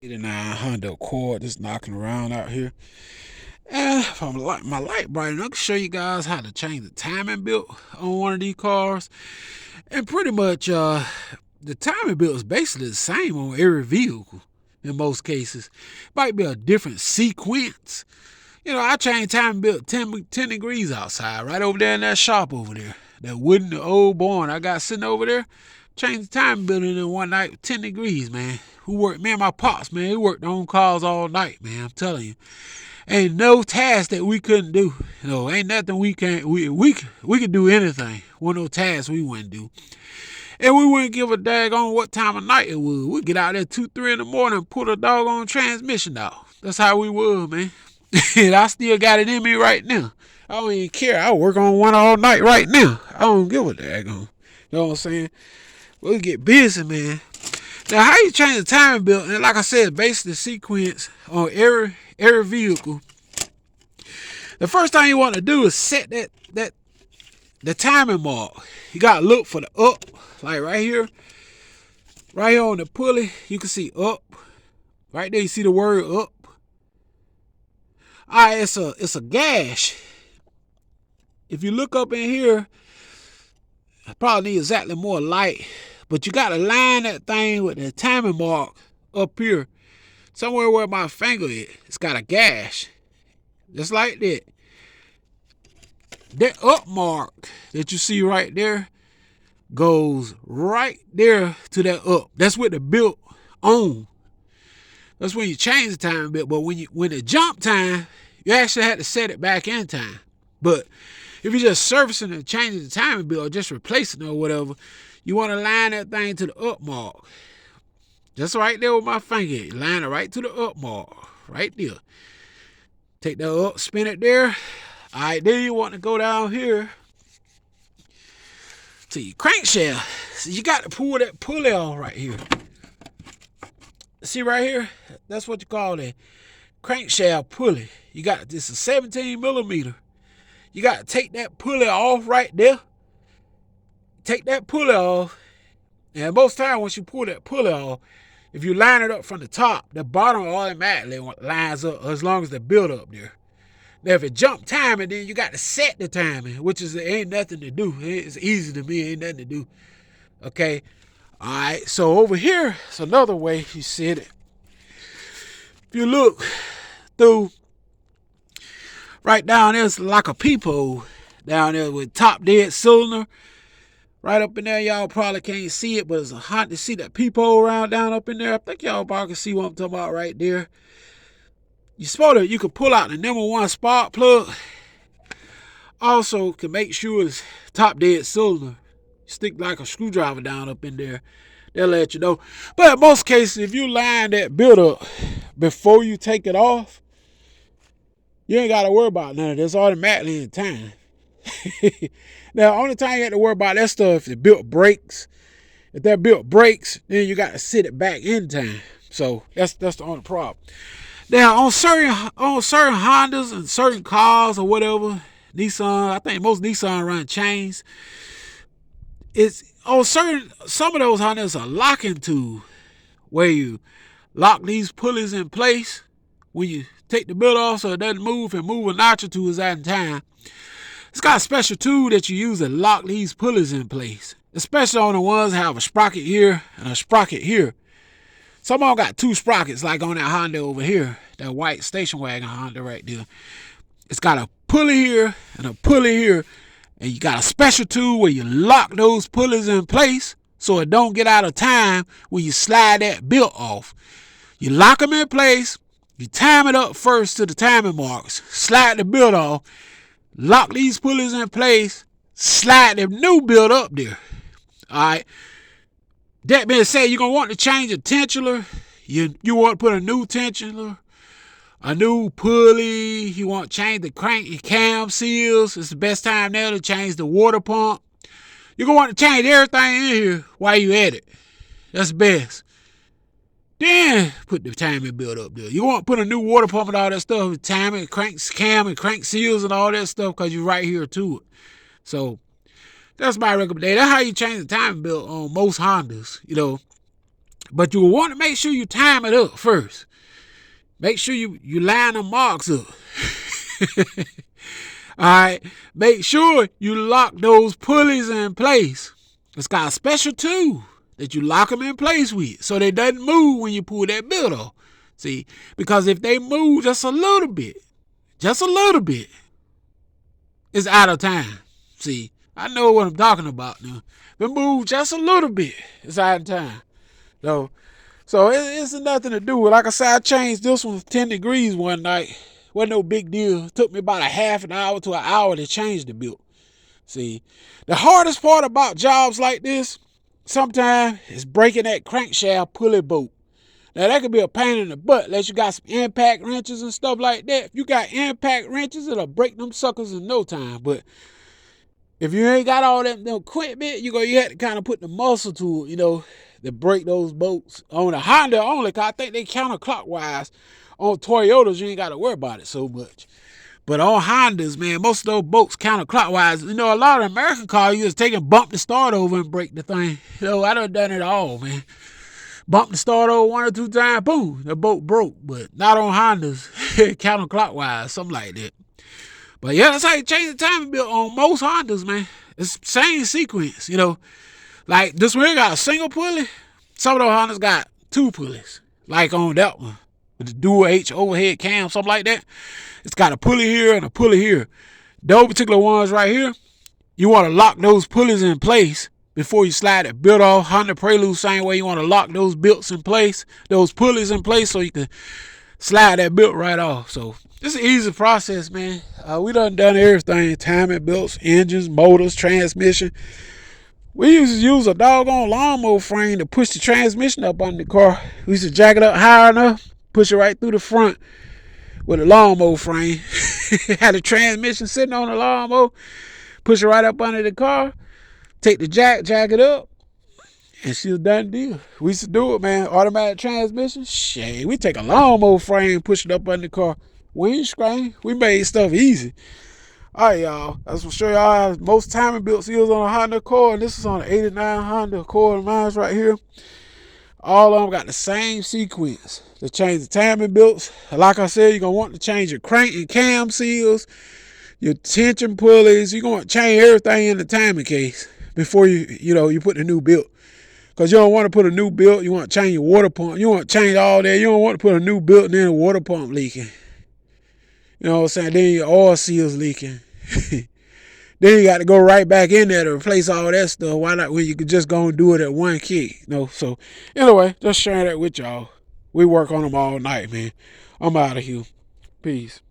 89 Honda Accord just knocking around out here. From my light bright, I can show you guys how to change the timing belt on one of these cars. And pretty much the timing belt is basically the same on every vehicle in most cases. Might be a different sequence. I changed timing belt 10 degrees outside, right over there in that shop over there. That wooden old barn I got sitting over there. Changed the timing belt in there one night, 10 degrees, man. Who worked, me and my pops, man, we worked on cars all night, man, I'm telling you. Ain't no task that we couldn't do. Ain't nothing we can't, we could do anything. Wasn't no task we wouldn't do. And we wouldn't give a daggone what time of night it was. We'd get out there 2, 3 in the morning and put a doggone transmission out. That's how we was, man. And I still got it in me right now. I don't even care. I work on one all night right now. I don't give a daggone. You know what I'm saying? We'll get busy, man. Now, how you change the timing belt? And like I said, basically the sequence on every vehicle. The first thing you want to do is set the timing mark. You gotta look for the up, like right here on the pulley. You can see up. Right there, you see the word up. All right, it's a gash. If you look up in here, I probably need exactly more light, but you gotta line that thing with the timing mark up here, somewhere where my finger is. It's got a gash, just like that. That up mark that you see right there goes right there to that up. That's with the belt on. That's when you change the timing belt. But when it jump time, you actually had to set it back in time. But if you're just servicing and changing the timing belt or just replacing it or whatever, you want to line that thing to the up mark. Just right there with my finger. Line it right to the up mark. Right there. Take that up, spin it there. All right, then you want to go down here to your crankshaft. So you got to pull that pulley off right here. See right here? That's what you call that crankshaft pulley. You got this is 17 millimeter. You got to take that pulley off right there. Take that pulley off. And most times once you pull that pulley off, if you line it up from the top, the bottom automatically lines up as long as the build up there. Now, if it jump timing, then you got to set the timing, which is ain't nothing to do. It's easy to me, ain't nothing to do. Okay? All right, so over here, it's another way you set it. If you look through, right down there's like a peephole down there with top dead cylinder. Right up in there, y'all probably can't see it, but it's a hot to see that peephole around down up in there. I think y'all probably can see what I'm talking about right there. You can pull out the number 1 spark plug. Also can make sure it's top dead cylinder. Stick like a screwdriver down up in there. They'll let you know. But in most cases, if you line that build up before you take it off, you ain't got to worry about none of this. Automatically in time. Now, only time you have to worry about that stuff if the built breaks. If that built breaks, then you got to sit it back in time. So that's the only problem. Now, on certain Hondas and certain cars or whatever, Nissan, I think most Nissan run chains. It's on some of those Hondas are locking tool where you lock these pulleys in place when you take the belt off so it doesn't move and move a notch or two is at a time. It's got a special tool that you use to lock these pulleys in place, especially on the ones that have a sprocket here and a sprocket here. Some of them got 2 sprockets, like on that Honda over here, that white station wagon Honda right there. It's got a pulley here and a pulley here, and you got a special tool where you lock those pulleys in place so it don't get out of time when you slide that belt off. You lock them in place, you time it up first to the timing marks, slide the belt off, lock these pulleys in place, slide the new belt up there. All right. That being said, you're going to want to change a tensioner. You want to put a new tensioner, a new pulley. You want to change the crank and cam seals. It's the best time now to change the water pump. You're going to want to change everything in here while you at it. That's best. Then put the timing belt up there. You want to put a new water pump and all that stuff, timing, crank cam and crank seals and all that stuff because you're right here to it. So that's my recommendation. That's how you change the timing belt on most Hondas. But you want to make sure you time it up first. Make sure you line the marks up. All right. Make sure you lock those pulleys in place. It's got a special tool that you lock them in place with so they doesn't move when you pull that belt off. See, because if they move just a little bit, it's out of time. See, I know what I'm talking about now. If it moves just a little bit, it's out of time. So it's nothing to do with. Like I said, I changed this one 10 degrees one night. Wasn't no big deal. It took me about a half an hour to an hour to change the belt. See, the hardest part about jobs like this sometimes is breaking that crankshaft pulley bolt. Now, that could be a pain in the butt unless you got some impact wrenches and stuff like that. If you got impact wrenches, it'll break them suckers in no time. But if you ain't got all that equipment, you have to kind of put the muscle to it, to break those bolts. On the Honda only, because I think they counterclockwise. On Toyotas, you ain't got to worry about it so much. But on Hondas, man, most of those bolts counterclockwise. A lot of American cars, you just take and bump the start over and break the thing. I done it all, man. Bump the start over 1 or 2 times, boom, the bolt broke. But not on Hondas, counterclockwise, something like that. But yeah, that's how you change the timing belt on most Hondas, man. It's the same sequence, Like this one here got a single pulley. Some of those Hondas got 2 pulleys. Like on that one. With the dual H overhead cam, something like that. It's got a pulley here and a pulley here. Those particular ones right here, you want to lock those pulleys in place before you slide that belt off. Honda Prelude, same way, you want to lock those belts in place, those pulleys in place so you can slide that belt right off. So it's an easy process, man. We done everything. Timing belts, engines, motors, transmission. We used to use a doggone lawnmower frame to push the transmission up under the car. We used to jack it up high enough, push it right through the front with a lawnmower frame. Had the transmission sitting on the lawnmower, push it right up under the car, take the jack it up, and she was done deal. We used to do it, man. Automatic transmission. Shit, we take a lawnmower frame, push it up under the car. Windscreen. We made stuff easy. All right, y'all. I just want to show y'all how most timing belts is on a Honda Accord. This is on the 89 Honda Accord of mine right here. All of them got the same sequence to change the timing belts. Like I said, you're going to want to change your crank and cam seals, your tension pulleys. You're going to change everything in the timing case before you put the new belt. Because you don't want to put a new belt. You want to change your water pump. You want to change all that. You don't want to put a new belt and then a water pump leaking. You know what I'm saying? Then your oil seal's leaking. Then you got to go right back in there to replace all that stuff. Why not when you could just go and do it at one kick? So anyway, just sharing that with y'all. We work on them all night, man. I'm out of here. Peace.